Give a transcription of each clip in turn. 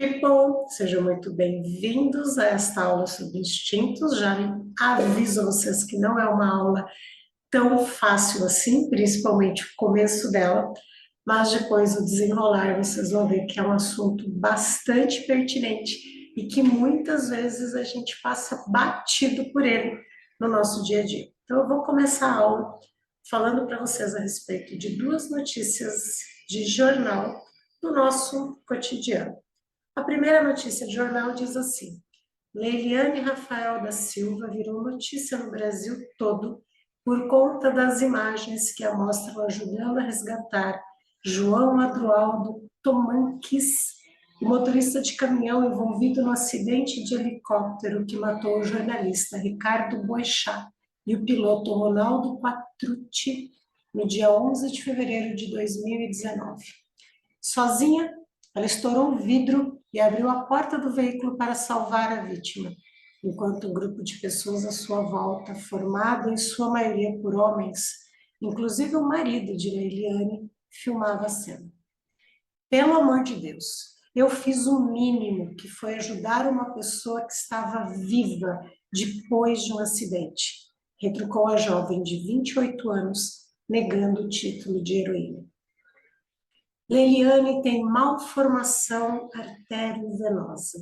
People, sejam muito bem-vindos a esta aula sobre instintos. Já aviso a vocês que não é uma aula tão fácil assim, principalmente o começo dela, mas depois o desenrolar vocês vão ver que é um assunto bastante pertinente e que muitas vezes a gente passa batido por ele no nosso dia a dia. Então eu vou começar a aula falando para vocês a respeito de duas notícias de jornal do nosso cotidiano. A primeira notícia de jornal diz assim: Leiliane Rafael da Silva virou notícia no Brasil todo por conta das imagens que a mostram ajudando a resgatar João Adroaldo Tomanquis, o motorista de caminhão envolvido no acidente de helicóptero que matou o jornalista Ricardo Boechat e o piloto Ronaldo Quatrucci no dia 11 de fevereiro de 2019. Sozinha, ela estourou o vidro e abriu a porta do veículo para salvar a vítima, enquanto um grupo de pessoas à sua volta, formado em sua maioria por homens, inclusive o marido de Leiliane, filmava a cena. Pelo amor de Deus, eu fiz o mínimo, que foi ajudar uma pessoa que estava viva depois de um acidente, retrucou a jovem de 28 anos, negando o título de heroína. Leiliane tem malformação arteriovenosa.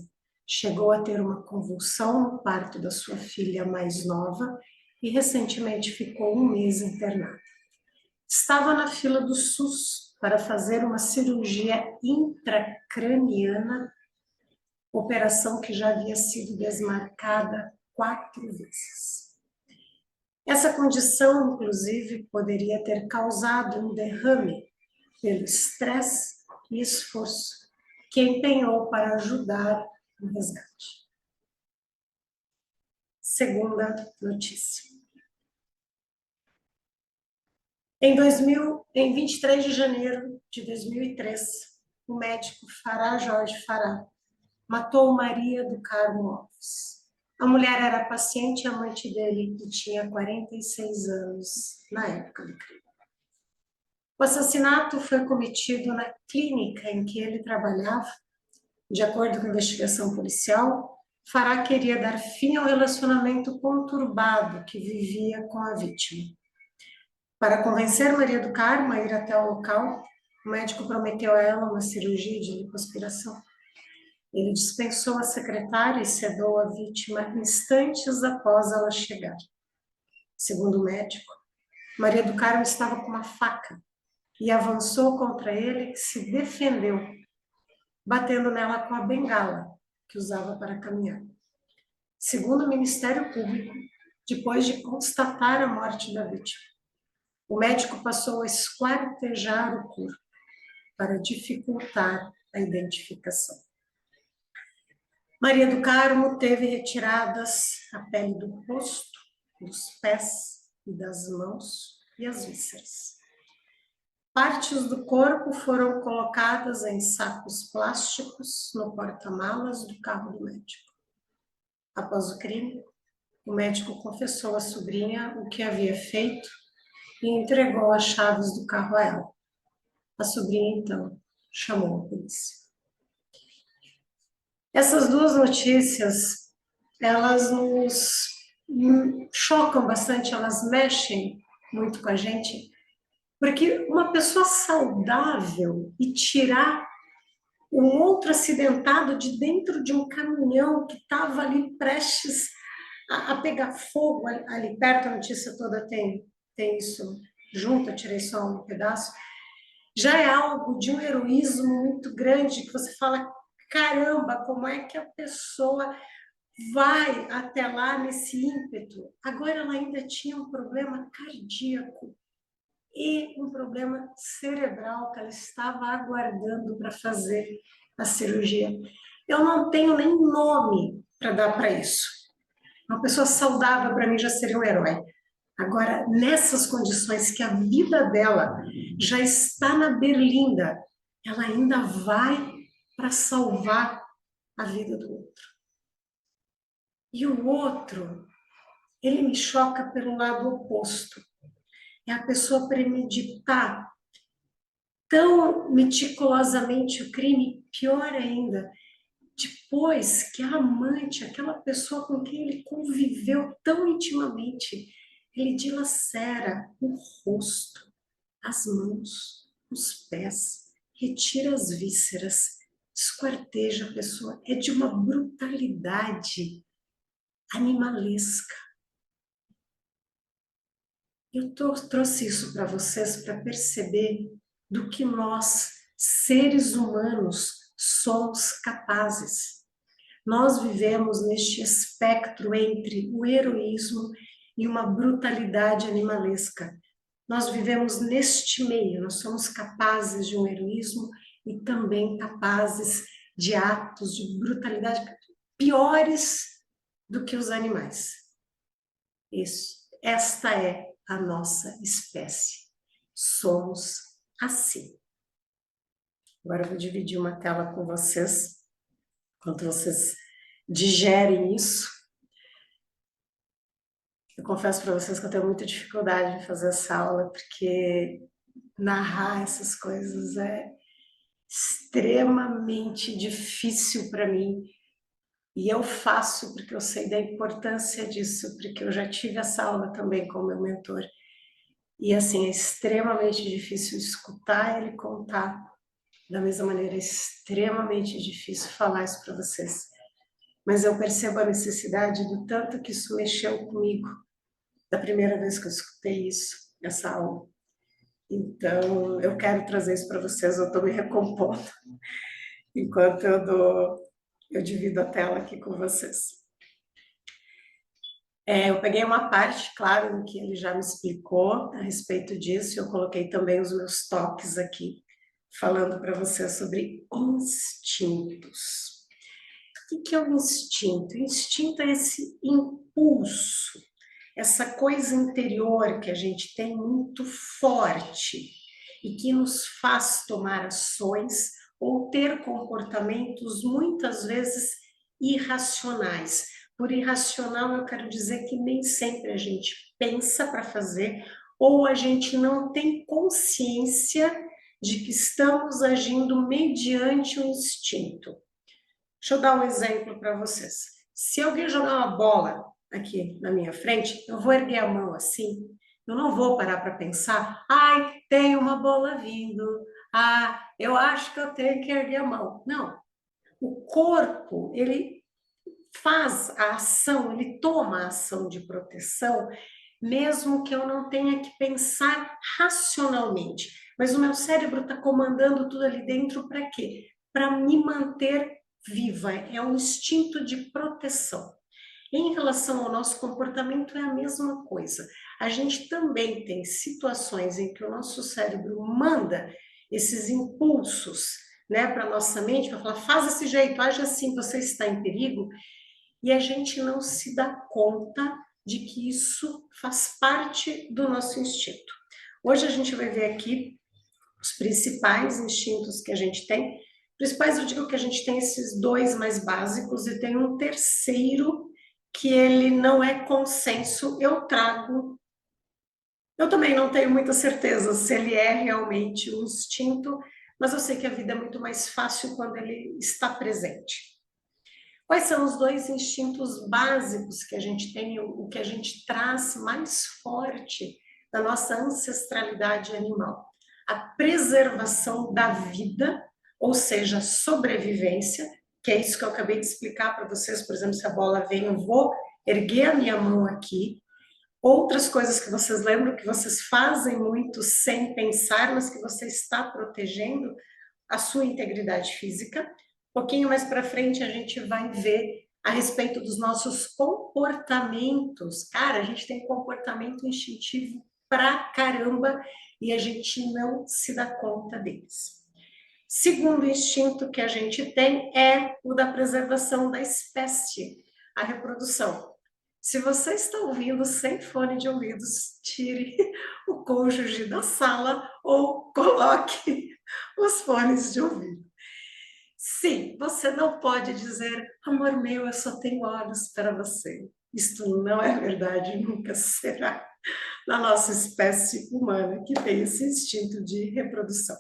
Chegou a ter uma convulsão no parto da sua filha mais nova e recentemente ficou um mês internada. Estava na fila do SUS para fazer uma cirurgia intracraniana, operação que já havia sido desmarcada 4 vezes. Essa condição, inclusive, poderia ter causado um derrame pelo estresse e esforço que empenhou para ajudar no resgate. Segunda notícia. Em 23 de janeiro de 2003, o médico Fará Jorge Fará matou Maria do Carmo Alves. A mulher era paciente e amante dele e tinha 46 anos na época do crime. O assassinato foi cometido na clínica em que ele trabalhava. De acordo com a investigação policial, Fará queria dar fim ao relacionamento conturbado que vivia com a vítima. Para convencer Maria do Carmo a ir até o local, o médico prometeu a ela uma cirurgia de lipoaspiração. Ele dispensou a secretária e sedou a vítima instantes após ela chegar. Segundo o médico, Maria do Carmo estava com uma faca e avançou contra ele, que se defendeu, batendo nela com a bengala que usava para caminhar. Segundo o Ministério Público, depois de constatar a morte da vítima, o médico passou a esquartejar o corpo para dificultar a identificação. Maria do Carmo teve retiradas a pele do rosto, dos pés e das mãos e as vísceras. Partes do corpo foram colocadas em sacos plásticos no porta-malas do carro do médico. Após o crime, o médico confessou à sobrinha o que havia feito e entregou as chaves do carro a ela. A sobrinha, então, chamou a polícia. Essas duas notícias, elas nos chocam bastante, elas mexem muito com a gente, porque uma pessoa saudável e tirar um outro acidentado de dentro de um caminhão que estava ali prestes a pegar fogo, ali perto, a notícia toda tem isso junto, eu tirei só um pedaço, já é algo de um heroísmo muito grande, que você fala, caramba, como é que a pessoa vai até lá nesse ímpeto? Agora ela ainda tinha um problema cardíaco e um problema cerebral que ela estava aguardando para fazer a cirurgia. Eu não tenho nem nome para dar para isso. Uma pessoa saudável, para mim, já seria um herói. Agora, nessas condições que a vida dela já está na berlinda, ela ainda vai para salvar a vida do outro. E o outro, ele me choca pelo lado oposto. É a pessoa premeditar tão meticulosamente o crime, pior ainda, Depois que a amante, aquela pessoa com quem ele conviveu tão intimamente, ele dilacera o rosto, as mãos, os pés, retira as vísceras, esquarteja a pessoa. É de uma brutalidade animalesca. Eu trouxe isso para vocês para perceber do que nós, seres humanos, somos capazes. Nós vivemos neste espectro entre o heroísmo e uma brutalidade animalesca. Nós vivemos neste meio, nós somos capazes de um heroísmo e também capazes de atos de brutalidade piores do que os animais. Esta é a nossa espécie. Somos assim. Agora eu vou dividir uma tela com vocês, enquanto vocês digerem isso. Eu confesso para vocês que eu tenho muita dificuldade em fazer essa aula, porque narrar essas coisas é extremamente difícil para mim. E eu faço porque eu sei da importância disso, porque eu já tive essa aula também com o meu mentor. E assim, é extremamente difícil escutar ele contar. Da mesma maneira, é extremamente difícil falar isso para vocês. Mas eu percebo a necessidade do tanto que isso mexeu comigo da primeira vez que eu escutei isso, essa aula. Então, eu quero trazer isso para vocês, eu estou me recompondo enquanto eu divido a tela aqui com vocês. Eu peguei uma parte, claro, no que ele já me explicou a respeito disso, eu coloquei também os meus toques aqui, falando para vocês sobre instintos. O que é o instinto? O instinto é esse impulso, essa coisa interior que a gente tem muito forte e que nos faz tomar ações ou ter comportamentos muitas vezes irracionais. Por irracional, eu quero dizer que nem sempre a gente pensa para fazer ou a gente não tem consciência de que estamos agindo mediante o instinto. Deixa eu dar um exemplo para vocês. Se alguém jogar uma bola aqui na minha frente, eu vou erguer a mão assim, eu não vou parar para pensar, ai, tem uma bola vindo, eu acho que eu tenho que erguer a mão. Não, o corpo, ele faz a ação, ele toma a ação de proteção, mesmo que eu não tenha que pensar racionalmente. Mas o meu cérebro está comandando tudo ali dentro para quê? Para me manter viva, é um instinto de proteção. Em relação ao nosso comportamento, é a mesma coisa. A gente também tem situações em que o nosso cérebro manda esses impulsos, né, para nossa mente, para falar, faz desse jeito, age assim, você está em perigo, e a gente não se dá conta de que isso faz parte do nosso instinto. Hoje a gente vai ver aqui os principais instintos que a gente tem. Principais, eu digo que a gente tem esses dois mais básicos e tem um terceiro que ele não é consenso. Eu trago. Eu também não tenho muita certeza se ele é realmente um instinto, mas eu sei que a vida é muito mais fácil quando ele está presente. Quais são os dois instintos básicos que a gente tem, o que a gente traz mais forte da nossa ancestralidade animal? A preservação da vida, ou seja, sobrevivência, que é isso que eu acabei de explicar para vocês. Por exemplo, se a bola vem, eu vou erguer a minha mão aqui. Outras coisas que vocês lembram que vocês fazem muito sem pensar, mas que você está protegendo a sua integridade física. Um pouquinho mais para frente a gente vai ver a respeito dos nossos comportamentos. Cara, a gente tem comportamento instintivo pra caramba e a gente não se dá conta deles. Segundo instinto que a gente tem é o da preservação da espécie, a reprodução. Se você está ouvindo sem fone de ouvidos, tire o cônjuge da sala ou coloque os fones de ouvido. Sim, você não pode dizer, amor meu, eu só tenho olhos para você. Isto não é verdade, nunca será na nossa espécie humana que tem esse instinto de reprodução.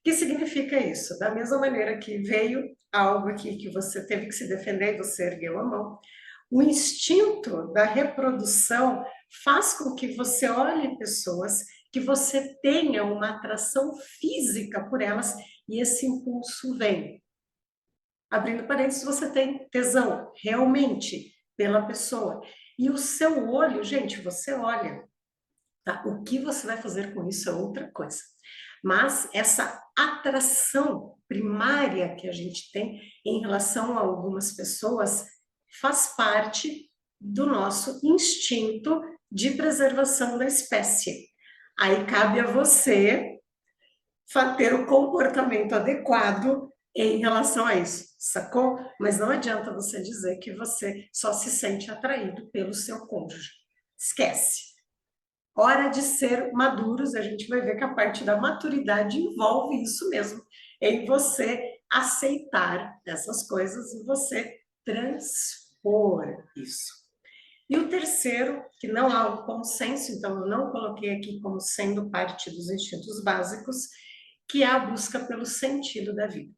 que significa isso? Da mesma maneira que veio algo aqui que você teve que se defender e você ergueu a mão, o instinto da reprodução faz com que você olhe pessoas, que você tenha uma atração física por elas e esse impulso vem. Abrindo parênteses, você tem tesão, realmente, pela pessoa. E o seu olho, gente, você olha, tá? O que você vai fazer com isso é outra coisa. Mas essa atração primária que a gente tem em relação a algumas pessoas faz parte do nosso instinto de preservação da espécie. Aí cabe a você ter o comportamento adequado em relação a isso, sacou? Mas não adianta você dizer que você só se sente atraído pelo seu cônjuge. Esquece. Hora de ser maduros, a gente vai ver que a parte da maturidade envolve isso mesmo, em você aceitar essas coisas e você transpor isso. E o terceiro, que não há um consenso, então eu não coloquei aqui como sendo parte dos instintos básicos, que é a busca pelo sentido da vida.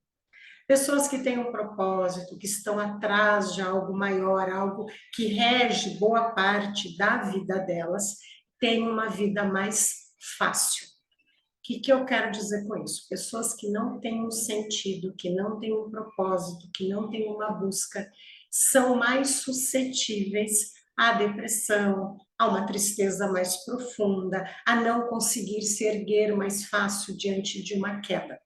Pessoas que têm um propósito, que estão atrás de algo maior, algo que rege boa parte da vida delas, têm uma vida mais fácil. O que eu quero dizer com isso? Pessoas que não têm um sentido, que não têm um propósito, que não têm uma busca, são mais suscetíveis à depressão, a uma tristeza mais profunda, a não conseguir se erguer mais fácil diante de uma queda.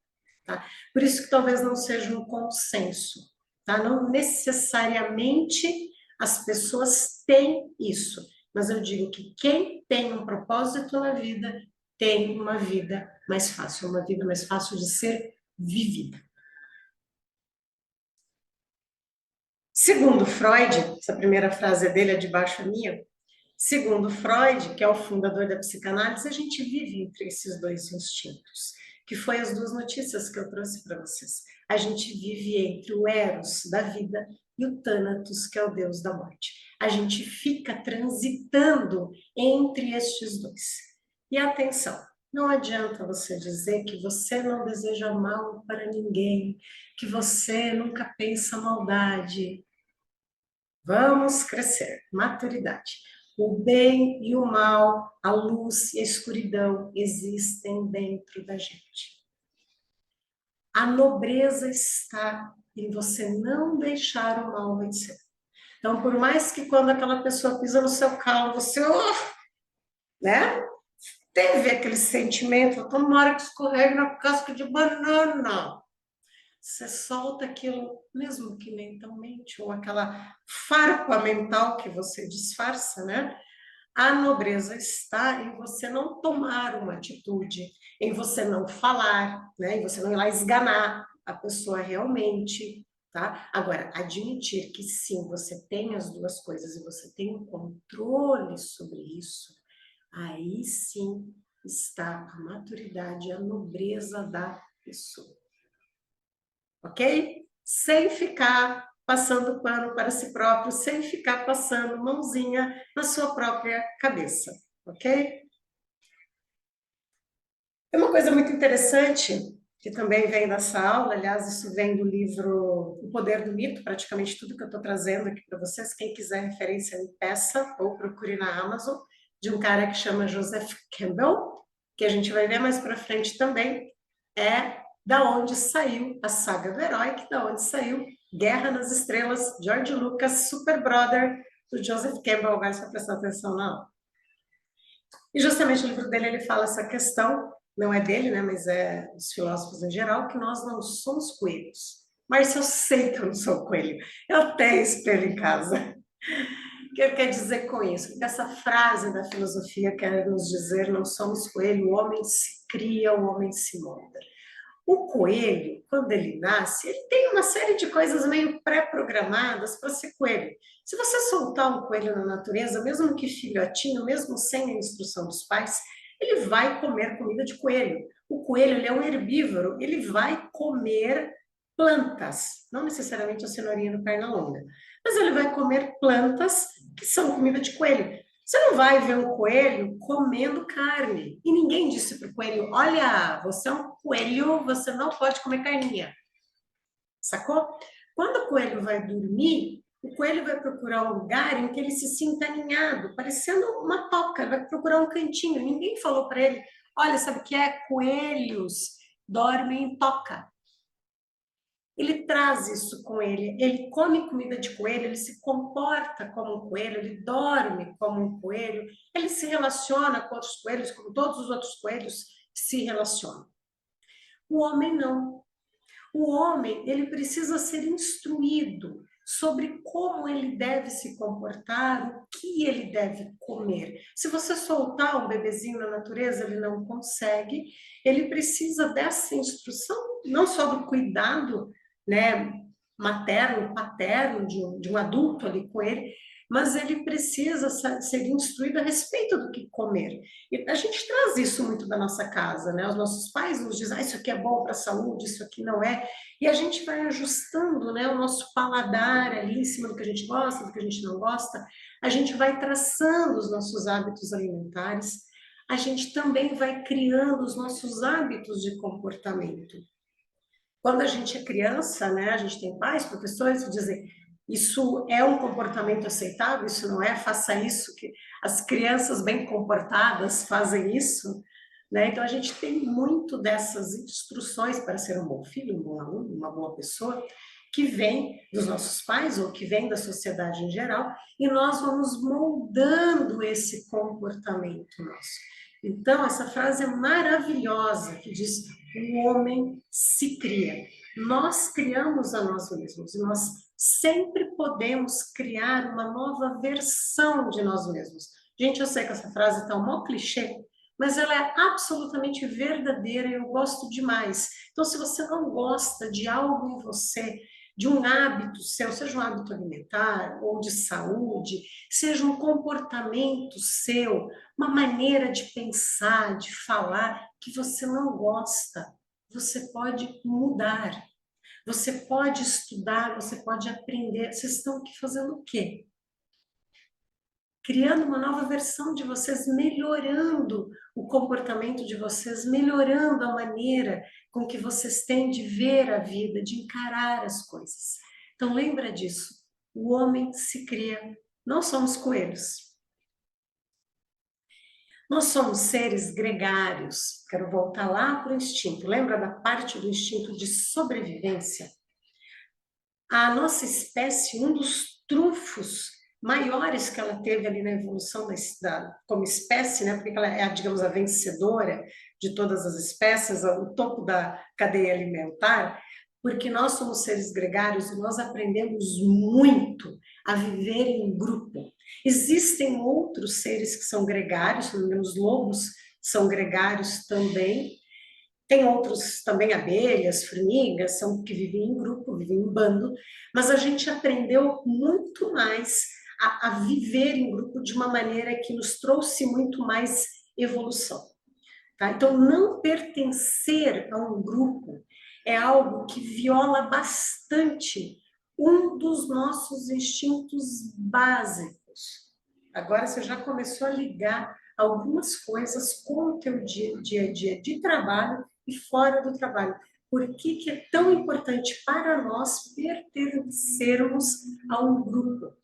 Tá? Por isso que talvez não seja um consenso. Tá? Não necessariamente as pessoas têm isso, mas eu digo que quem tem um propósito na vida tem uma vida mais fácil, uma vida mais fácil de ser vivida. Segundo Freud, essa primeira frase é dele, é de baixo a minha. Segundo Freud, que é o fundador da psicanálise, a gente vive entre esses dois instintos, que foi as duas notícias que eu trouxe para vocês. A gente vive entre o Eros da vida e o Thanatos, que é o deus da morte. A gente fica transitando entre estes dois. E atenção, não adianta você dizer que você não deseja mal para ninguém, que você nunca pensa maldade. Vamos crescer, maturidade. O bem e o mal, a luz e a escuridão existem dentro da gente. A nobreza está em você não deixar o mal vencer. Então, por mais que quando aquela pessoa pisa no seu calo, você, né? Teve aquele sentimento, tomara que escorregue na casca de banana. Você solta aquilo, mesmo que mentalmente, ou aquela farpa mental que você disfarça, né? A nobreza está em você não tomar uma atitude, em você não falar, né? Em você não ir lá esganar a pessoa realmente, tá? Agora, admitir que sim, você tem as duas coisas e você tem um controle sobre isso, aí sim está a maturidade, a nobreza da pessoa. Ok? Sem ficar passando pano para si próprio, sem ficar passando mãozinha na sua própria cabeça, ok? É uma coisa muito interessante, que também vem dessa aula, aliás, isso vem do livro O Poder do Mito, praticamente tudo que eu estou trazendo aqui para vocês, quem quiser referência, me peça, ou procure na Amazon, de um cara que chama Joseph Campbell, que a gente vai ver mais para frente também, é da onde saiu a saga do herói, que da onde saiu Guerra nas Estrelas, George Lucas, Super Brother, do Joseph Campbell, vai só prestar atenção na aula. E justamente o livro dele, ele fala essa questão, não é dele, né, mas é dos filósofos em geral, que nós não somos coelhos. Mas eu sei que eu não sou coelho, eu tenho espelho em casa. O que ele quer dizer com isso? Que essa frase da filosofia quer nos dizer, não somos coelho, o homem se cria, o homem se molda. O coelho, quando ele nasce, ele tem uma série de coisas meio pré-programadas para ser coelho. Se você soltar um coelho na natureza, mesmo que filhotinho, mesmo sem a instrução dos pais, ele vai comer comida de coelho. O coelho, ele é um herbívoro, ele vai comer plantas, não necessariamente a cenourinha do Pernalonga, mas ele vai comer plantas que são comida de coelho. Você não vai ver um coelho comendo carne. E ninguém disse para o coelho: olha, você é um coelho, você não pode comer carninha. Sacou? Quando o coelho vai dormir, o coelho vai procurar um lugar em que ele se sinta aninhado, parecendo uma toca, ele vai procurar um cantinho. Ninguém falou para ele: olha, sabe o que é? Coelhos dormem em toca. Ele traz isso com ele come comida de coelho, ele se comporta como um coelho, ele dorme como um coelho, ele se relaciona com outros coelhos, como todos os outros coelhos se relacionam. O homem não. O homem, ele precisa ser instruído sobre como ele deve se comportar, o que ele deve comer. Se você soltar um bebezinho na natureza, ele não consegue, ele precisa dessa instrução, não só do cuidado, né, materno, paterno, de um adulto ali com ele, mas ele precisa ser instruído a respeito do que comer. E a gente traz isso muito da nossa casa, né? Os nossos pais nos dizem, isso aqui é bom para a saúde, isso aqui não é. E a gente vai ajustando, né, o nosso paladar ali em cima do que a gente gosta, do que a gente não gosta. A gente vai traçando os nossos hábitos alimentares. A gente também vai criando os nossos hábitos de comportamento. Quando a gente é criança, né, a gente tem pais, professores que dizem isso é um comportamento aceitável, isso não é, faça isso, que as crianças bem comportadas fazem isso, né? Então a gente tem muito dessas instruções para ser um bom filho, um bom aluno, uma boa pessoa, que vem dos nossos pais ou que vem da sociedade em geral, e nós vamos moldando esse comportamento nosso. Então, essa frase é maravilhosa, que diz: o homem se cria. Nós criamos a nós mesmos, e nós sempre podemos criar uma nova versão de nós mesmos. Gente, eu sei que essa frase está um maior clichê, mas ela é absolutamente verdadeira e eu gosto demais. Então, se você não gosta de algo em você, de um hábito seu, seja um hábito alimentar ou de saúde, seja um comportamento seu, uma maneira de pensar, de falar que você não gosta, você pode mudar. Você pode estudar, você pode aprender. Vocês estão aqui fazendo o quê? Criando uma nova versão de vocês, melhorando o comportamento de vocês, melhorando a maneira com que vocês têm de ver a vida, de encarar as coisas. Então lembra disso. O homem se cria. Não somos coelhos. Nós somos seres gregários. Quero voltar lá para o instinto. Lembra da parte do instinto de sobrevivência? A nossa espécie, um dos trunfos maiores que ela teve ali na evolução como espécie, né? Porque ela é, digamos, a vencedora de todas as espécies, o topo da cadeia alimentar, porque nós somos seres gregários e nós aprendemos muito a viver em grupo. Existem outros seres que são gregários, pelo menos os lobos são gregários também, tem outros também, abelhas, formigas, são que vivem em grupo, vivem em bando, mas a gente aprendeu muito mais a viver em grupo de uma maneira que nos trouxe muito mais evolução. Tá? Então, não pertencer a um grupo é algo que viola bastante um dos nossos instintos básicos. Agora você já começou a ligar algumas coisas com o teu dia a dia de trabalho e fora do trabalho. Por que que é tão importante para nós pertencermos a um grupo?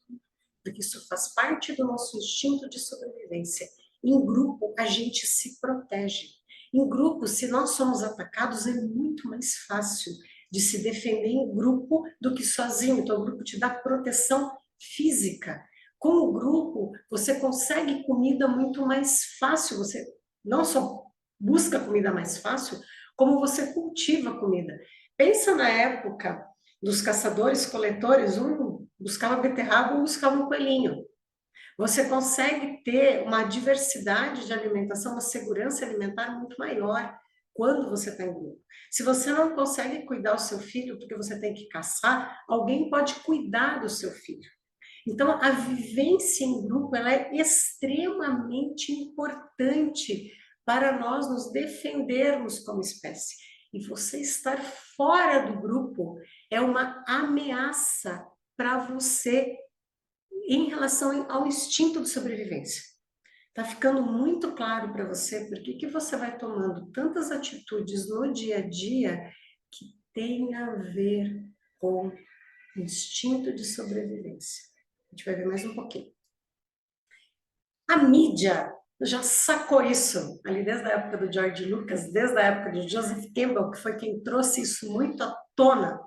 Porque isso faz parte do nosso instinto de sobrevivência. Em grupo, a gente se protege. Em grupo, se nós somos atacados, é muito mais fácil de se defender em grupo do que sozinho. Então, o grupo te dá proteção física. Com o grupo, você consegue comida muito mais fácil. Você não só busca comida mais fácil, como você cultiva comida. Pensa na época dos caçadores-coletores, um buscava beterraba, um buscava um coelhinho. Você consegue ter uma diversidade de alimentação, uma segurança alimentar muito maior quando você está em grupo. Se você não consegue cuidar do seu filho porque você tem que caçar, alguém pode cuidar do seu filho. Então, a vivência em grupo ela é extremamente importante para nós nos defendermos como espécie. E você estar fora do grupo é uma ameaça para você em relação ao instinto de sobrevivência. Tá ficando muito claro para você por que você vai tomando tantas atitudes no dia a dia que tem a ver com instinto de sobrevivência. A gente vai ver mais um pouquinho. A mídia já sacou isso ali desde a época do George Lucas, desde a época de Joseph Campbell, que foi quem trouxe isso muito à tona.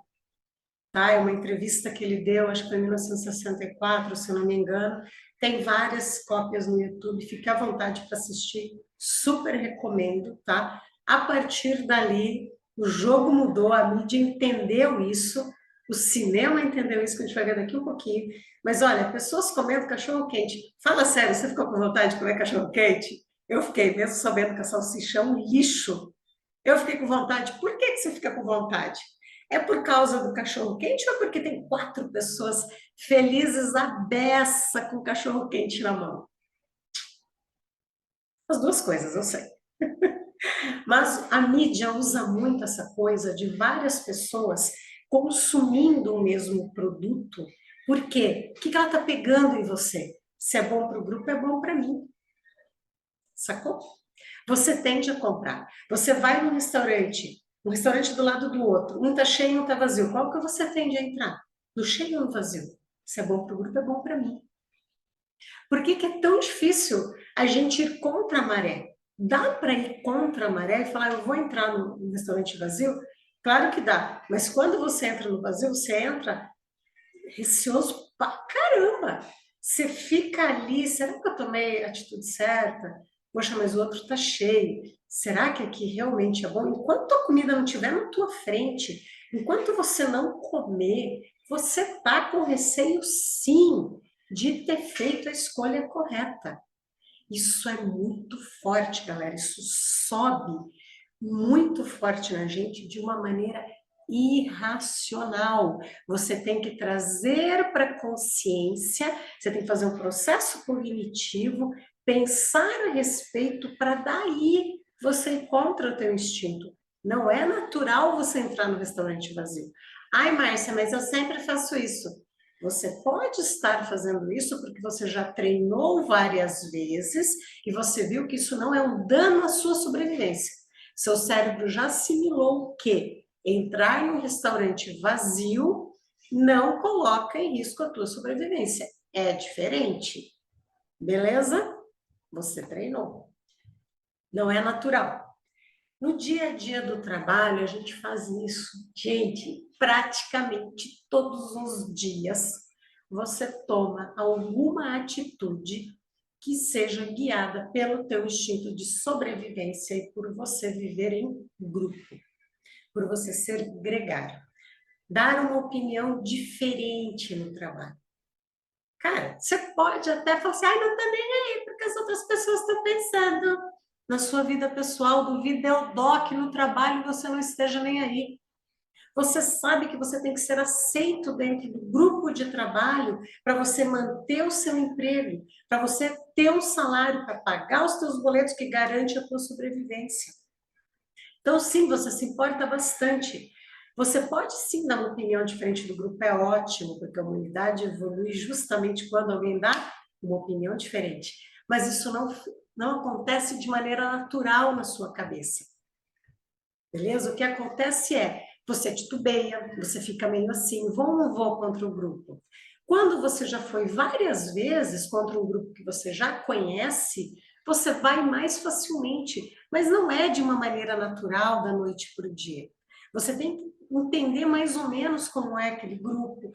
Tá? É uma entrevista que ele deu, acho que foi em 1964, se eu não me engano. Tem várias cópias no YouTube, fique à vontade para assistir, super recomendo, tá? A partir dali, o jogo mudou, a mídia entendeu isso, o cinema entendeu isso, que a gente vai ver daqui um pouquinho. Mas olha, pessoas comendo cachorro-quente. Fala sério, você ficou com vontade de comer cachorro-quente? Eu fiquei, mesmo sabendo que a salsicha é um lixo. Eu fiquei com vontade. Por que você fica com vontade? É por causa do cachorro-quente ou é porque tem 4 pessoas felizes à beça com o cachorro-quente na mão? As duas coisas, eu sei. Mas a mídia usa muito essa coisa de várias pessoas consumindo o mesmo produto. Por quê? O que ela está pegando em você? Se é bom para o grupo, é bom para mim. Sacou? Você tende a comprar. Você vai num restaurante, um restaurante do lado do outro, um tá cheio e um tá vazio. Qual que você tende a entrar? No cheio ou no vazio? Se é bom para o grupo, é bom para mim. Por que é tão difícil a gente ir contra a maré? Dá para ir contra a maré e falar, eu vou entrar no restaurante vazio? Claro que dá, mas quando você entra no vazio, você entra receoso pra caramba. Você fica ali, será que eu tomei a atitude certa? Poxa, mas o outro tá cheio. Será que aqui realmente é bom? Enquanto a comida não estiver na tua frente, enquanto você não comer, você tá com receio sim de ter feito a escolha correta. Isso é muito forte, galera. Isso sobe muito forte na gente de uma maneira irracional. Você tem que trazer para a consciência, você tem que fazer um processo cognitivo, pensar a respeito para daí você encontra o teu instinto. Não é natural você entrar no restaurante vazio. Ai, Márcia, mas eu sempre faço isso. Você pode estar fazendo isso porque você já treinou várias vezes e você viu que isso não é um dano à sua sobrevivência. Seu cérebro já assimilou que entrar em um restaurante vazio não coloca em risco a tua sobrevivência. É diferente. Beleza? Você treinou. Não é natural. No dia a dia do trabalho, a gente faz isso, gente, praticamente todos os dias. Você toma alguma atitude que seja guiada pelo teu instinto de sobrevivência e por você viver em grupo, por você ser gregário. Dar uma opinião diferente no trabalho. Cara, você pode até falar assim, ai, não tá nem aí, porque as outras pessoas estão pensando na sua vida pessoal, duvido eu dó que no trabalho você não esteja nem aí. Você sabe que você tem que ser aceito dentro do grupo de trabalho para você manter o seu emprego, para você ter um salário para pagar os seus boletos que garante a tua sobrevivência. Então, sim, você se importa bastante. Você pode sim dar uma opinião diferente do grupo, é ótimo, porque a humanidade evolui justamente quando alguém dá uma opinião diferente. Mas isso não acontece de maneira natural na sua cabeça. Beleza? O que acontece é, você titubeia, você fica meio assim, vou ou não vou contra o grupo? Quando você já foi várias vezes contra um grupo que você já conhece, você vai mais facilmente, mas não é de uma maneira natural da noite para o dia. Você tem que entender mais ou menos como é aquele grupo,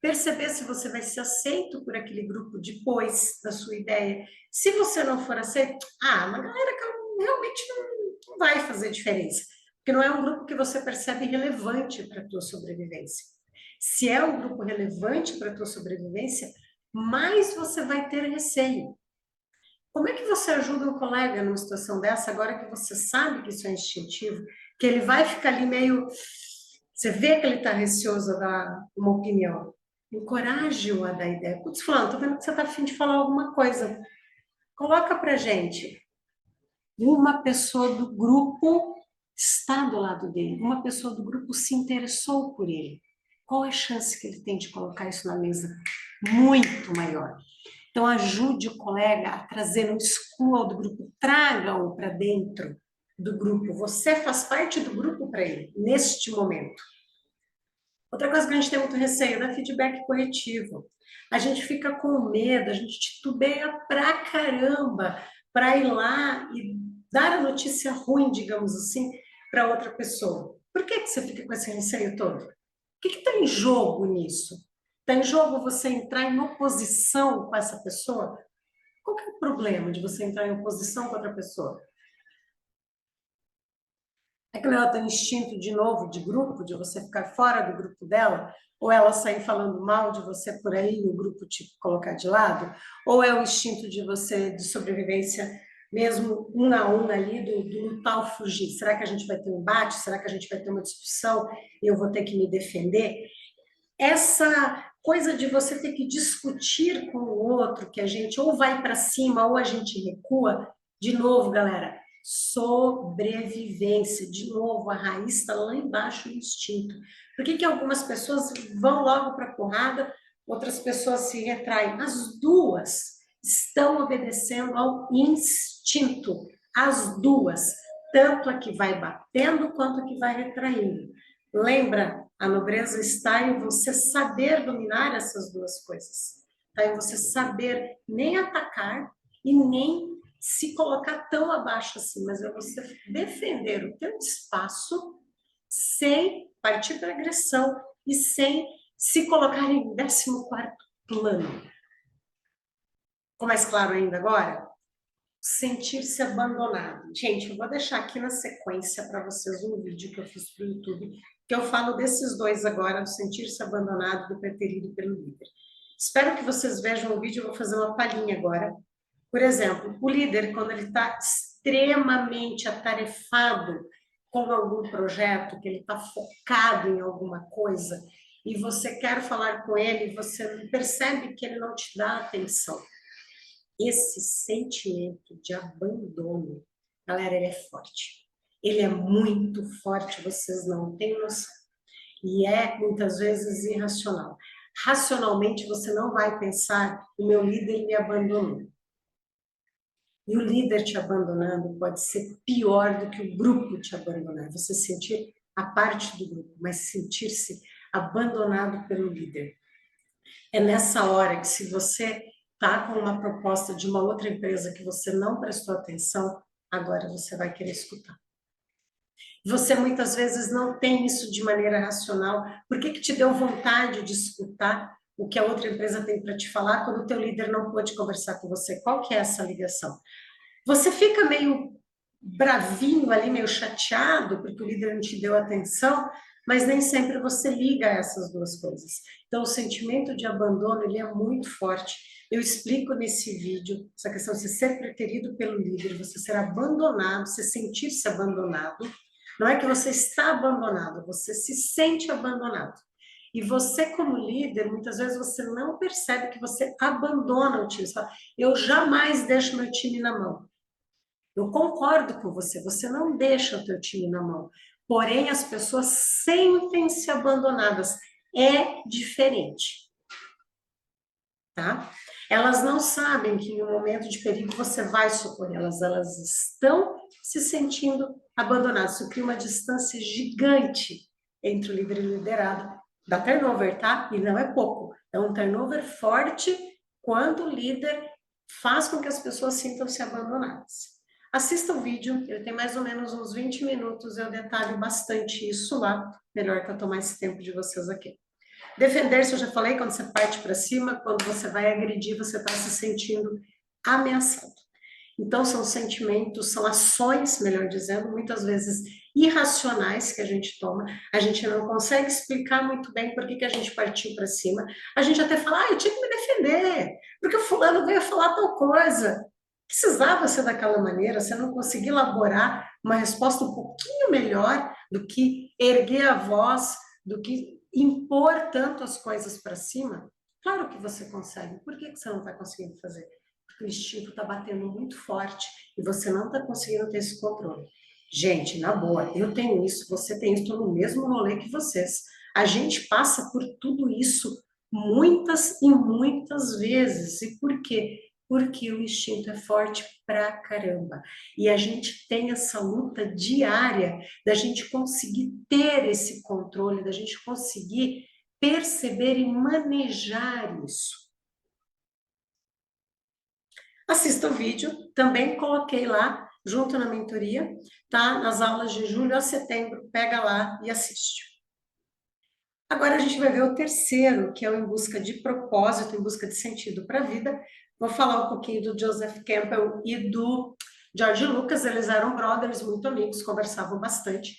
perceber se você vai ser aceito por aquele grupo depois da sua ideia. Se você não for aceito, uma galera que realmente não vai fazer diferença, porque não é um grupo que você percebe relevante para a tua sobrevivência. Se é um grupo relevante para a tua sobrevivência, mais você vai ter receio. Como é que você ajuda um colega numa situação dessa, agora que você sabe que isso é instintivo, que ele vai ficar ali meio... Você vê que ele está receoso a dar uma opinião. Encoraje-o a dar ideia. Putz, fulano, tô vendo que você está afim de falar alguma coisa. Coloca pra gente. Uma pessoa do grupo está do lado dele. Uma pessoa do grupo se interessou por ele. Qual é a chance que ele tem de colocar isso na mesa? Muito maior. Então, ajude o colega a trazer, não exclua do grupo, traga-o para dentro do grupo. Você faz parte do grupo para ele, neste momento. Outra coisa que a gente tem muito receio é dar feedback corretivo. A gente fica com medo, a gente titubeia pra caramba para ir lá e dar a notícia ruim, digamos assim, para outra pessoa. Por que você fica com esse receio todo? O que está em jogo nisso? Está em jogo você entrar em oposição com essa pessoa? Qual que é o problema de você entrar em oposição com outra pessoa? É que ela tem instinto de novo, de grupo, de você ficar fora do grupo dela, ou ela sair falando mal de você por aí e o grupo te colocar de lado, ou é o instinto de você, de sobrevivência, mesmo um a um ali, do lutar ou fugir. Será que a gente vai ter um embate? Será que a gente vai ter uma discussão e eu vou ter que me defender? Essa coisa de você ter que discutir com o outro, que a gente ou vai para cima ou a gente recua, de novo, galera, sobrevivência, de novo, a raiz está lá embaixo do instinto. Por que algumas pessoas vão logo para a porrada, outras pessoas se retraem? As duas estão obedecendo ao instinto, as duas, tanto a que vai batendo quanto a que vai retraindo. Lembra, a nobreza está em você saber dominar essas duas coisas. Está em você saber nem atacar e nem se colocar tão abaixo assim, mas é você defender o teu espaço sem partir para agressão e sem se colocar em 14º plano. Ficou mais claro ainda agora? Sentir-se abandonado. Gente, eu vou deixar aqui na sequência para vocês um vídeo que eu fiz para o YouTube, que eu falo desses dois agora, do sentir-se abandonado, do preterido pelo líder. Espero que vocês vejam o vídeo, eu vou fazer uma palhinha agora. Por exemplo, o líder, quando ele está extremamente atarefado com algum projeto, que ele está focado em alguma coisa, e você quer falar com ele, você percebe que ele não te dá atenção. Esse sentimento de abandono, galera, ele é forte. Ele é muito forte, vocês não têm noção. E é, muitas vezes, irracional. Racionalmente, você não vai pensar, o meu líder me abandonou. E o líder te abandonando pode ser pior do que o grupo te abandonar. Você sentir a parte do grupo, mas sentir-se abandonado pelo líder. É nessa hora que, se você está com uma proposta de uma outra empresa que você não prestou atenção, agora você vai querer escutar. Você muitas vezes não tem isso de maneira racional. Por que te deu vontade de escutar o que a outra empresa tem para te falar quando o teu líder não pôde conversar com você? Qual que é essa ligação? Você fica meio bravinho ali, meio chateado, porque o líder não te deu atenção, mas nem sempre você liga essas duas coisas. Então, o sentimento de abandono, ele é muito forte. Eu explico nesse vídeo essa questão de você ser preterido pelo líder, você ser abandonado, você sentir-se abandonado. Não é que você está abandonado, você se sente abandonado. E você, como líder, muitas vezes você não percebe que você abandona o time. Você fala, eu jamais deixo meu time na mão. Eu concordo com você, você não deixa o teu time na mão. Porém, as pessoas sentem-se abandonadas. É diferente. Tá? Elas não sabem que em um momento de perigo você vai socorrê-las. Elas estão se sentindo abandonadas. Isso cria uma distância gigante entre o líder e o liderado. Dá turnover, tá? E não é pouco. É um turnover forte quando o líder faz com que as pessoas sintam-se abandonadas. Assista o vídeo, ele tem mais ou menos uns 20 minutos, eu detalho bastante isso lá. Melhor que eu tomar esse tempo de vocês aqui. Defender-se, eu já falei, quando você parte para cima, quando você vai agredir, você está se sentindo ameaçado. Então, são sentimentos, são ações, melhor dizendo, muitas vezes irracionais que a gente toma. A gente não consegue explicar muito bem por que a gente partiu para cima. A gente até fala, eu tinha que me defender, porque o fulano veio falar tal coisa. Precisava ser daquela maneira, você não conseguia elaborar uma resposta um pouquinho melhor do que erguer a voz, do que impor tanto as coisas para cima. Claro que você consegue. Por que você não está conseguindo fazer? Porque o instinto está batendo muito forte e você não está conseguindo ter esse controle. Gente, na boa, eu tenho isso, você tem isso, estou no mesmo rolê que vocês. A gente passa por tudo isso muitas e muitas vezes. E por quê? Porque o instinto é forte pra caramba. E a gente tem essa luta diária da gente conseguir ter esse controle, da gente conseguir perceber e manejar isso. Assista o vídeo, também coloquei lá, junto na mentoria, tá? Nas aulas de julho a setembro, pega lá e assiste. Agora a gente vai ver o terceiro, que é o Em Busca de Propósito, Em Busca de Sentido para a Vida. Vou falar um pouquinho do Joseph Campbell e do George Lucas, eles eram brothers, muito amigos, conversavam bastante.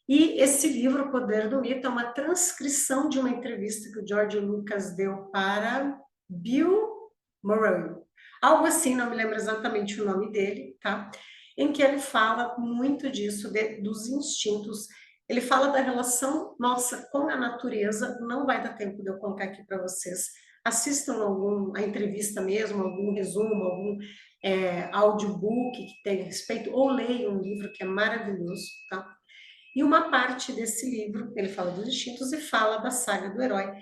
E esse livro, O Poder do Mito, é uma transcrição de uma entrevista que o George Lucas deu para Bill Murray. Algo assim, não me lembro exatamente o nome dele, tá? Em que ele fala muito disso, dos instintos. Ele fala da relação nossa com a natureza. Não vai dar tempo de eu colocar aqui para vocês. Assistam a entrevista mesmo, algum resumo, algum audiobook que tem a respeito, ou leiam um livro que é maravilhoso, tá? E uma parte desse livro, ele fala dos instintos e fala da saga do herói,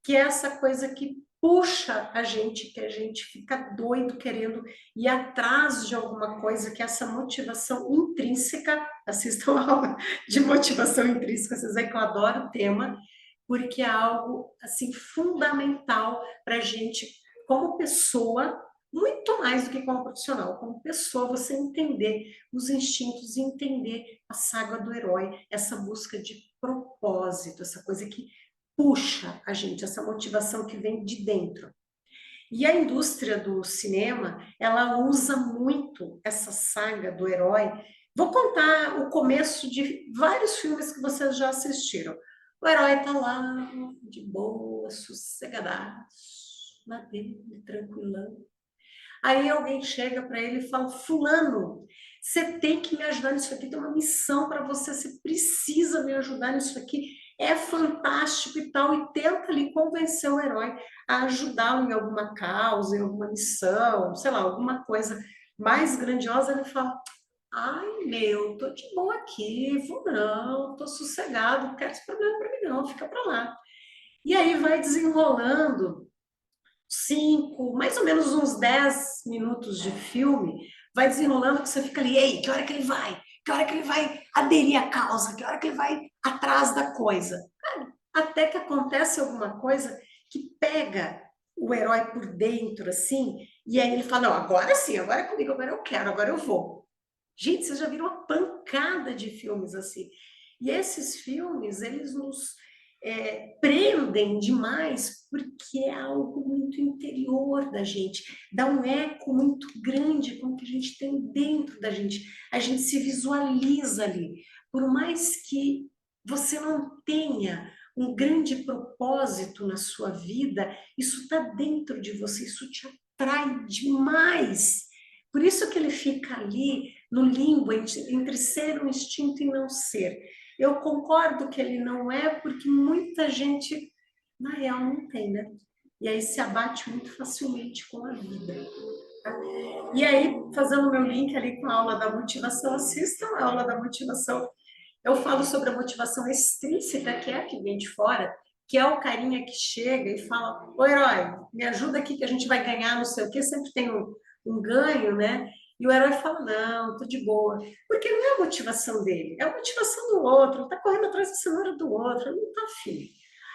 que é essa coisa que puxa a gente, que a gente fica doido querendo ir atrás de alguma coisa, que é essa motivação intrínseca. Assistam a aula de motivação intrínseca, vocês veem que eu adoro o tema, porque é algo assim fundamental para a gente, como pessoa, muito mais do que como profissional, como pessoa, você entender os instintos, entender a saga do herói, essa busca de propósito, essa coisa que puxa a gente, essa motivação que vem de dentro. E a indústria do cinema, ela usa muito essa saga do herói. Vou contar o começo de vários filmes que vocês já assistiram. O herói tá lá, de boa, sossegadaço, na dele, tranquilão. Aí alguém chega para ele e fala: Fulano, você tem que me ajudar nisso aqui, tem uma missão para você, você precisa me ajudar nisso aqui, é fantástico e tal. E tenta ali convencer o herói a ajudá-lo em alguma causa, em alguma missão, sei lá, alguma coisa mais grandiosa. Ele fala: Ai, meu, tô de boa aqui, vou não, tô sossegado, não quero esse problema para mim, não, fica para lá. E aí vai desenrolando 5, mais ou menos uns 10 minutos de filme, vai desenrolando que você fica ali, ei, que hora que ele vai? Que hora que ele vai aderir à causa? Que hora que ele vai atrás da coisa? Até que acontece alguma coisa que pega o herói por dentro, assim, e aí ele fala, não, agora sim, agora é comigo, agora eu quero, agora eu vou. Gente, vocês já viram uma pancada de filmes assim. E esses filmes, eles nos prendem demais porque é algo muito interior da gente, dá um eco muito grande com o que a gente tem dentro da gente. A gente se visualiza ali. Por mais que você não tenha um grande propósito na sua vida, isso está dentro de você, isso te atrai demais. Por isso que ele fica ali no limbo entre ser um instinto e não ser. Eu concordo que ele não é, porque muita gente, na real, não tem, né? E aí se abate muito facilmente com a vida. Tá? E aí, fazendo meu link ali com a aula da motivação, assistam a aula da motivação. Eu falo sobre a motivação extrínseca, que é a que vem de fora, que é o carinha que chega e fala: Ô herói, me ajuda aqui que a gente vai ganhar, não sei o quê, sempre tem um ganho, né? E o herói fala: Não, tô de boa. Porque não é a motivação dele, é a motivação do outro, tá correndo atrás da cenoura do outro, não tá afim.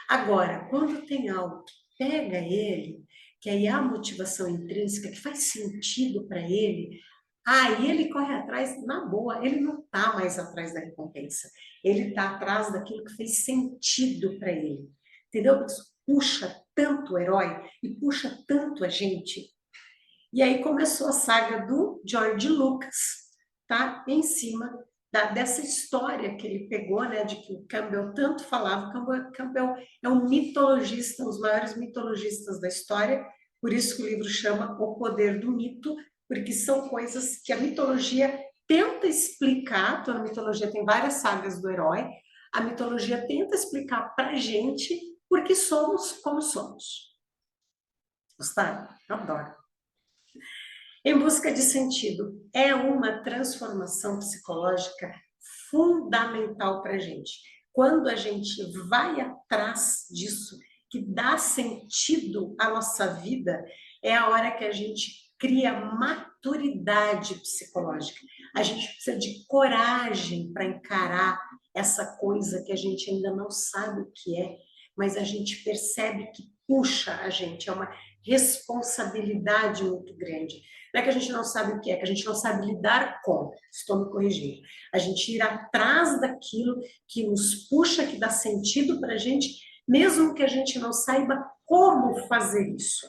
Agora, quando tem algo que pega ele, que aí é a motivação intrínseca, que faz sentido para ele, aí ele corre atrás, na boa, ele não está mais atrás da recompensa, ele está atrás daquilo que fez sentido para ele, entendeu? Isso puxa tanto o herói e puxa tanto a gente. E aí começou a saga do George Lucas, tá? Em cima dessa história que ele pegou, né, de que o Campbell tanto falava. Campbell é um mitologista, um dos maiores mitologistas da história, por isso que o livro chama O Poder do Mito, porque são coisas que a mitologia tenta explicar. Toda a mitologia tem várias sagas do herói. A mitologia tenta explicar para a gente por que somos como somos. Gostaram? Adoro. Em busca de sentido é uma transformação psicológica fundamental para a gente. Quando a gente vai atrás disso que dá sentido à nossa vida, é a hora que a gente cria maturidade psicológica. A gente precisa de coragem para encarar essa coisa que a gente ainda não sabe o que é, mas a gente percebe que puxa a gente, é uma responsabilidade muito grande. Não é que a gente não sabe o que é que a gente não sabe lidar com, estou me corrigindo. A gente ir atrás daquilo que nos puxa, que dá sentido para a gente, mesmo que a gente não saiba como fazer isso.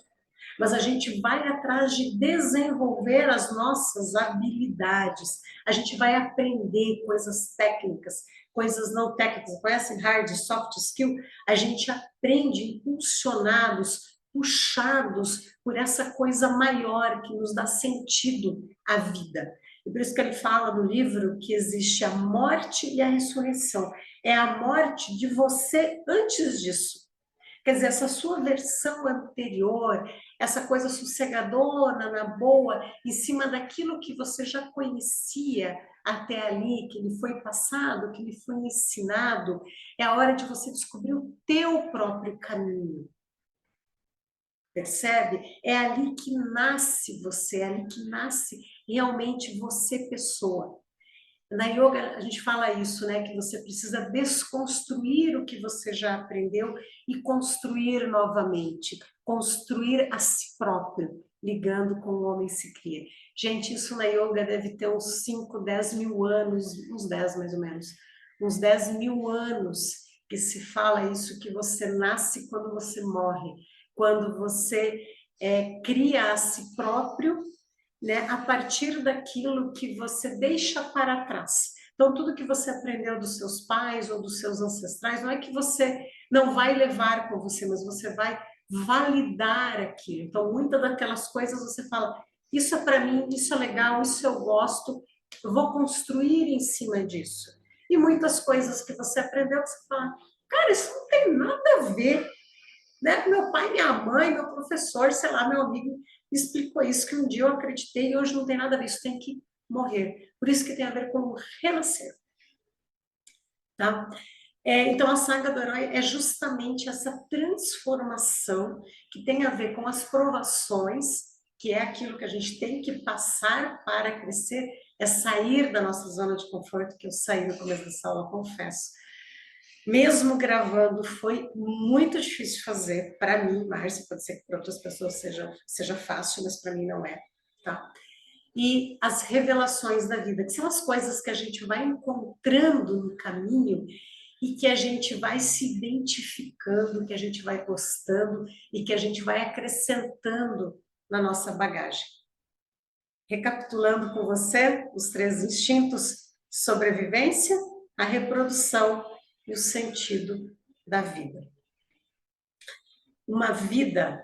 Mas a gente vai atrás de desenvolver as nossas habilidades. A gente vai aprender coisas técnicas, coisas não técnicas, conhecem hard, soft skill? A gente aprende impulsionados, puxados por essa coisa maior que nos dá sentido à vida. E por isso que ele fala no livro que existe a morte e a ressurreição. É a morte de você antes disso. Quer dizer, essa sua versão anterior, essa coisa sossegadona, na boa, em cima daquilo que você já conhecia até ali, que lhe foi passado, que lhe foi ensinado, é a hora de você descobrir o teu próprio caminho. Percebe? É ali que nasce você, é ali que nasce realmente você, pessoa. Na yoga, a gente fala isso, né? Que você precisa desconstruir o que você já aprendeu e construir novamente. Construir a si próprio, ligando com o homem se cria. Gente, isso na yoga deve ter uns 5, 10 mil anos, uns 10 mais ou menos, uns 10 mil anos que se fala isso, que você nasce quando você morre, quando você cria a si próprio, né, a partir daquilo que você deixa para trás. Então, tudo que você aprendeu dos seus pais ou dos seus ancestrais, não é que você não vai levar com você, mas você vai validar aquilo. Então, muitas daquelas coisas você fala, isso é para mim, isso é legal, isso eu gosto, eu vou construir em cima disso. E muitas coisas que você aprendeu, você fala, cara, isso não tem nada a ver, né? Meu pai, minha mãe, meu professor, sei lá, meu amigo me explicou isso, que um dia eu acreditei e hoje não tem nada a ver, isso tem que morrer. Por isso que tem a ver com o renascer, tá? Então, a saga do herói é justamente essa transformação que tem a ver com as provações, que é aquilo que a gente tem que passar para crescer, é sair da nossa zona de conforto, que eu saí no começo dessa aula, confesso. Mesmo gravando, foi muito difícil fazer. Para mim, Márcia, pode ser que para outras pessoas seja fácil, mas para mim não é, tá? E as revelações da vida, que são as coisas que a gente vai encontrando no caminho e que a gente vai se identificando, que a gente vai gostando e que a gente vai acrescentando na nossa bagagem. Recapitulando com você, os 3 instintos: sobrevivência, a reprodução e o sentido da vida. Uma vida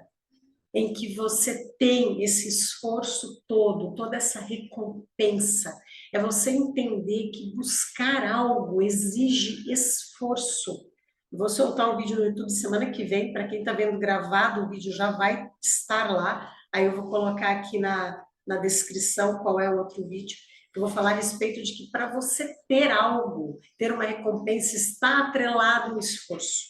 em que você tem esse esforço todo, toda essa recompensa, é você entender que buscar algo exige esforço. Vou soltar um vídeo no YouTube semana que vem, para quem está vendo gravado, o vídeo já vai estar lá, aí eu vou colocar aqui na descrição qual é o outro vídeo. Eu vou falar a respeito de que para você ter algo, ter uma recompensa, está atrelado no esforço.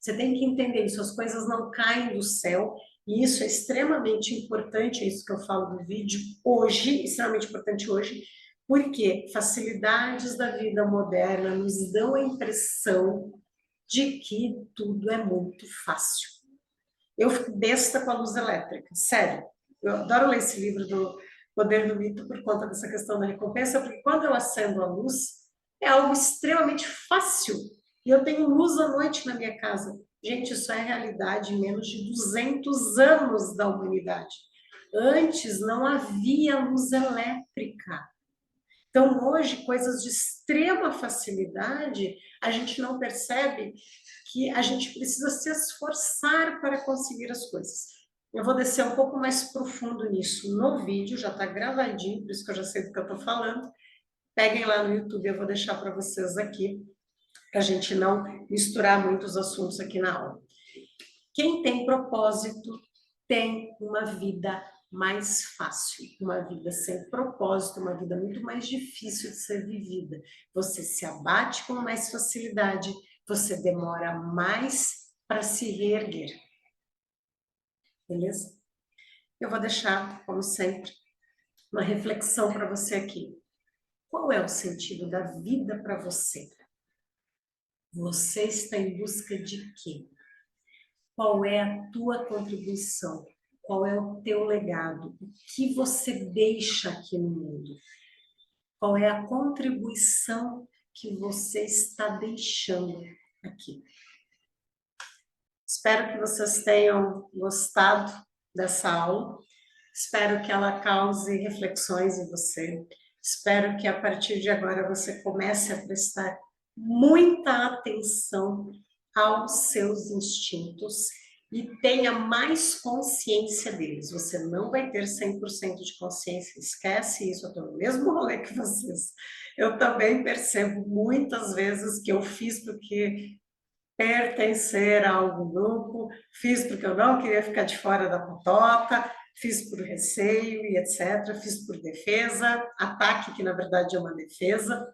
Você tem que entender isso, as coisas não caem do céu, e isso é extremamente importante, é isso que eu falo do vídeo hoje, extremamente importante hoje, porque facilidades da vida moderna nos dão a impressão de que tudo é muito fácil. Eu fico besta com a luz elétrica, sério. Eu adoro ler esse livro do Poder do Mito por conta dessa questão da recompensa, porque quando eu acendo a luz, é algo extremamente fácil. E eu tenho luz à noite na minha casa. Gente, isso é realidade em menos de 200 anos da humanidade. Antes não havia luz elétrica. Então, hoje, coisas de extrema facilidade, a gente não percebe que a gente precisa se esforçar para conseguir as coisas. Eu vou descer um pouco mais profundo nisso no vídeo, já está gravadinho, por isso que eu já sei do que eu estou falando. Peguem lá no YouTube, eu vou deixar para vocês aqui, para a gente não misturar muitos assuntos aqui na aula. Quem tem propósito tem uma vida mais fácil, uma vida sem propósito, uma vida muito mais difícil de ser vivida. Você se abate com mais facilidade, você demora mais para se reerguer. Beleza? Eu vou deixar, como sempre, uma reflexão para você aqui. Qual é o sentido da vida para você? Você está em busca de quê? Qual é a tua contribuição? Qual é o teu legado? O que você deixa aqui no mundo? Qual é a contribuição que você está deixando aqui? Espero que vocês tenham gostado dessa aula. Espero que ela cause reflexões em você. Espero que a partir de agora você comece a prestar muita atenção aos seus instintos e tenha mais consciência deles. Você não vai ter 100% de consciência, esquece isso, eu estou no mesmo rolê que vocês. Eu também percebo muitas vezes que eu fiz porque pertencer a algum grupo, fiz porque eu não queria ficar de fora da patota, fiz por receio e etc., fiz por defesa, ataque que na verdade é uma defesa,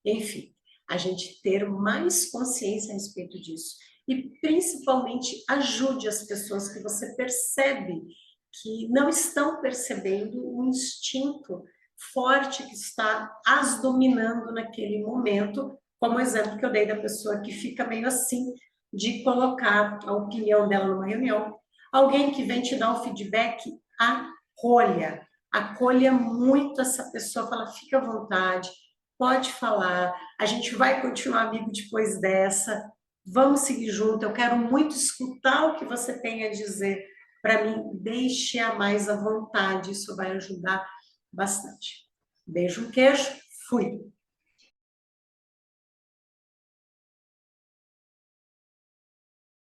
enfim, a gente ter mais consciência a respeito disso e principalmente ajude as pessoas que você percebe que não estão percebendo o instinto forte que está as dominando naquele momento, como o exemplo que eu dei da pessoa que fica meio assim, de colocar a opinião dela numa reunião. Alguém que vem te dar o feedback, acolha muito essa pessoa, fala, fica à vontade, pode falar, a gente vai continuar amigo depois dessa, vamos seguir junto, eu quero muito escutar o que você tem a dizer para mim, deixe-a mais à vontade, isso vai ajudar bastante. Beijo, um queijo, fui!